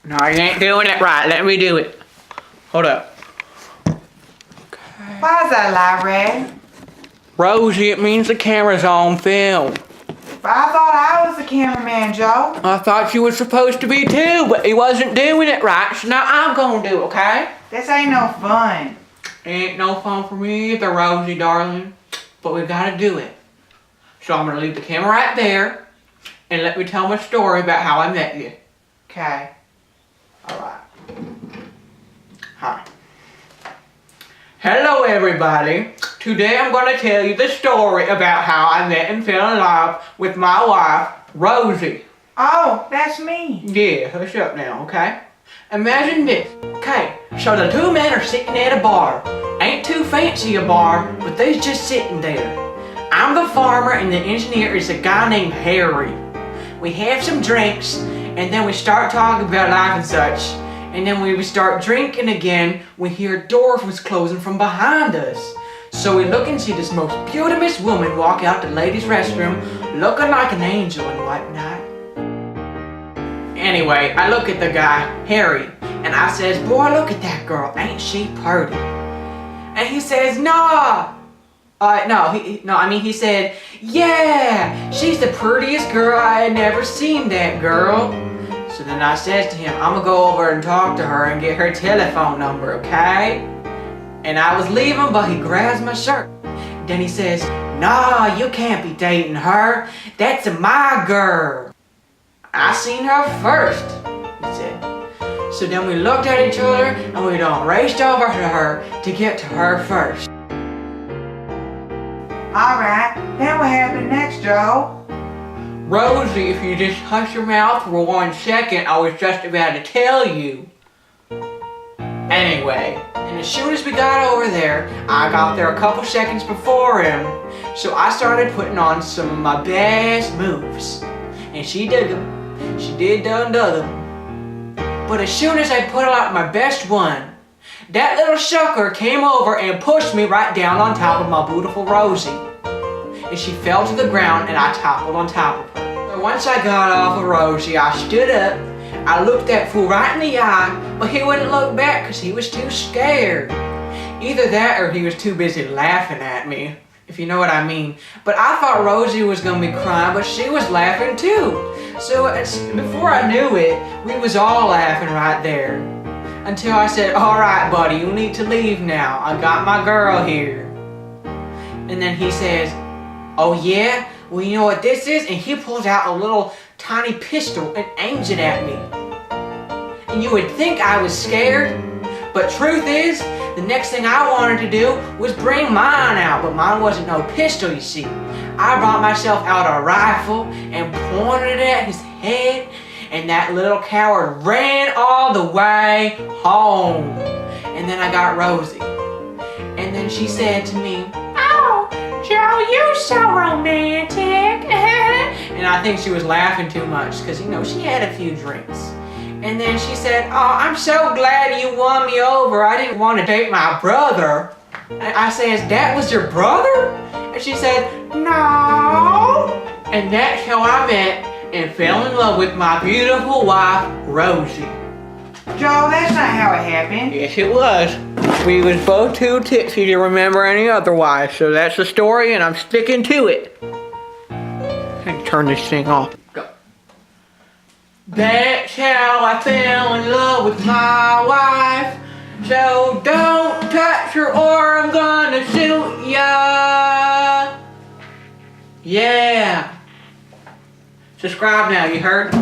No, you ain't doing it right. Let me do it. Hold up. Why is that, Larry? Rosie, it means the camera's on film. But I thought I was the cameraman, Joe. I thought you were supposed to be too, but he wasn't doing it right, so now I'm gonna do it, okay? This ain't no fun. Ain't no fun for me either, Rosie, darling. But we gotta do it. So I'm gonna leave the camera right there, and let me tell my story about how I met you. Okay. Alright. Hi. Hello, everybody. Today I'm going to tell you the story about how I met and fell in love with my wife, Rosie. Oh, that's me. Yeah, hush up now, okay? Imagine this. Okay, so the two men are sitting at a bar. Ain't too fancy a bar, but they's just sitting there. I'm the farmer and the engineer is a guy named Harry. We have some drinks, and then we start talking about life and such. And then when we start drinking again, we hear a door was closing from behind us. So we look and see this most beautiful woman walk out the ladies' restroom, looking like an angel and whatnot. Anyway, I look at the guy, Harry, and I says, boy, look at that girl, ain't she pretty? And he says, nah. He said, yeah, she's the prettiest girl I had never seen, that girl. So then I says to him, I'm gonna go over and talk to her and get her telephone number, okay? And I was leaving, but he grabs my shirt. Then he says, nah, you can't be dating her. That's my girl. I seen her first, he said. So then we looked at each other and we done raced over to her to get to her first. Alright, then what happened next, Joe? Rosie, if you just hush your mouth for 1 second, I was just about to tell you. Anyway, and as soon as we got over there, I got there a couple seconds before him, so I started putting on some of my best moves. And she did them. She did done them. But as soon as I put out my best one, that little sucker came over and pushed me right down on top of my beautiful Rosie. And she fell to the ground and I toppled on top of her. So once I got off of Rosie, I stood up, I looked that fool right in the eye, but he wouldn't look back because he was too scared. Either that or he was too busy laughing at me, if you know what I mean. But I thought Rosie was going to be crying, but she was laughing too. So before I knew it, we was all laughing right there. Until I said, alright buddy, you need to leave now. I got my girl here. And then he says, oh yeah? Well, you know what this is? And he pulls out a little tiny pistol and aims it at me. And you would think I was scared, but truth is, the next thing I wanted to do was bring mine out, but mine wasn't no pistol, you see. I brought myself out a rifle and pointed it at his head, and that little coward ran all the way home. And then I got Rosie. And then she said to me, oh, Joe, you're so romantic. And I think she was laughing too much because, you know, she had a few drinks. And then she said, oh, I'm so glad you won me over. I didn't want to date my brother. And I said, that was your brother? And she said, no. And that's how I met and fell in love with my beautiful wife, Rosie. Joe, that's not how it happened. Yes, it was. We was both too tipsy to remember any otherwise, so that's the story and I'm sticking to it. Let me turn this thing off. Go. That's how I fell in love with my wife. So don't touch her or I'm gonna shoot ya. Yeah. Subscribe now, you heard?